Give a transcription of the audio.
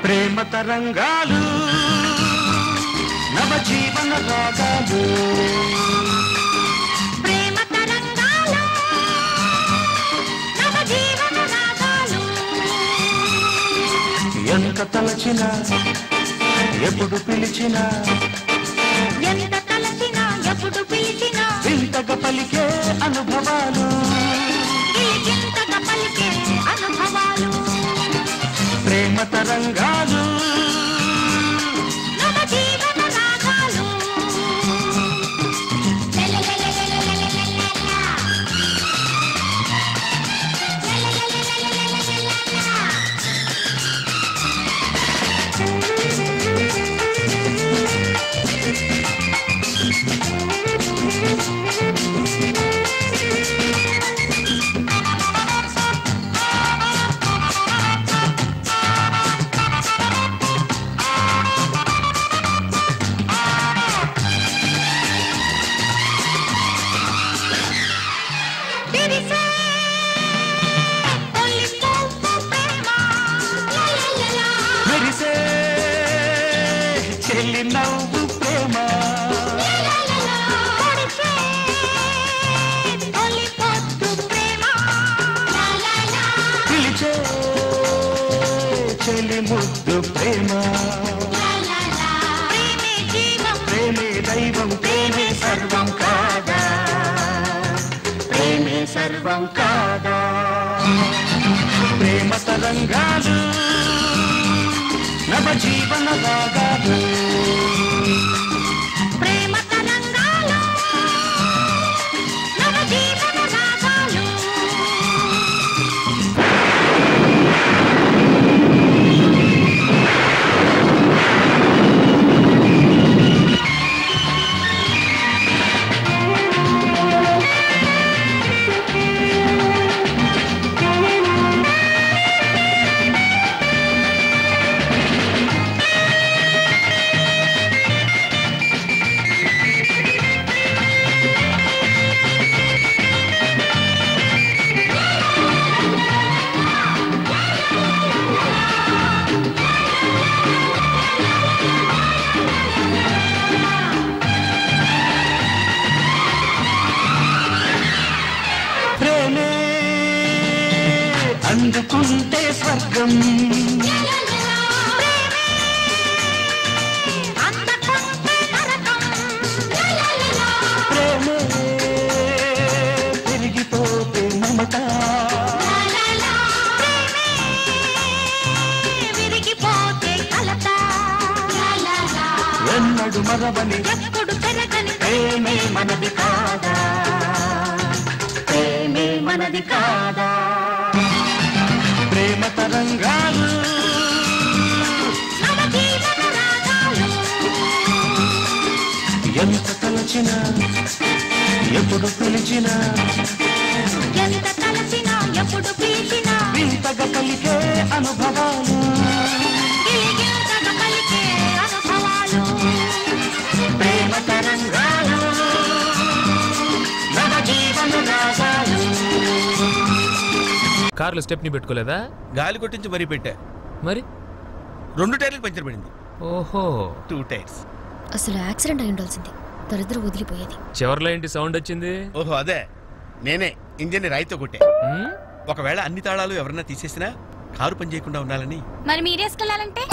ప్రేమ తరంగాలు నవజీవన రాగాలు ప్రేమ తరంగాలు నవజీవన రాగాలు ఎంత తలచినా ఎప్పుడు పిలిచినా ఎంత తలచినా ఎప్పుడు పిలిచినా వింతగా పలికే అనుభవాలు గిలిగింతగా పలికే అనుభవాలు ప్రేమ తరంగాలు నవజీవన రాగాలు మెరిసే చెల్లి నవ్వు ప్రేమ పిలిచే చెల్లి ముద్దు ప్రేమ ప్రేమే దైవం ప్రేమే సర్వం కాదా ప్రేమే సర్వం కాదా ప్రేమ తరంగాలు నవజీవన రాగాలు ప్రేమ తరంగాలు నవజీవన రాగాలు ప్రేమే అందుకుంటే స్వర్గం ప్రేమే పెరిగిపోతే మమత విరిగిపోతే కలత ఎన్నడు మరవని ఎప్పుడు పెరగని ప్రేమే మనది కాదా ప్రేమే మనది కాదా ప్రేమ తరంగాలు నవజీవన రాగాలు ఎంత తలచినా ఎప్పుడు పిలిచినా ఎంత తలచినా ఎప్పుడు పిలిచినా వింతగా కలిగే అనుభవాలు గిలిగింతగా పలికే అనుభవాలు ప్రేమ తరంగాలు నవజీవన రాగాలు కార్లో స్టెప్ని పెట్టుకోలేదా? గాలి కొట్టించి మరీ పెట్టా. మరి 2 టైర్లు పంచర్ పడింది. ఓహో 2 టైర్స్. అసలు యాక్సిడెంట్ అయి ఉండాల్సింది. దరిద్రం వదిలిపోయేది. చివర్లో ఏంటి సౌండ్ వచ్చింది? ఓహో అదే, నేనే ఇంజన్ రాయితో కొట్టే. ఒకవేళ అన్ని తాళాలు ఎవరన్నా తీసేసినా కారు పని చేయకుండా ఉండాలని. మరి మీరేసుకెళ్ళాలంటే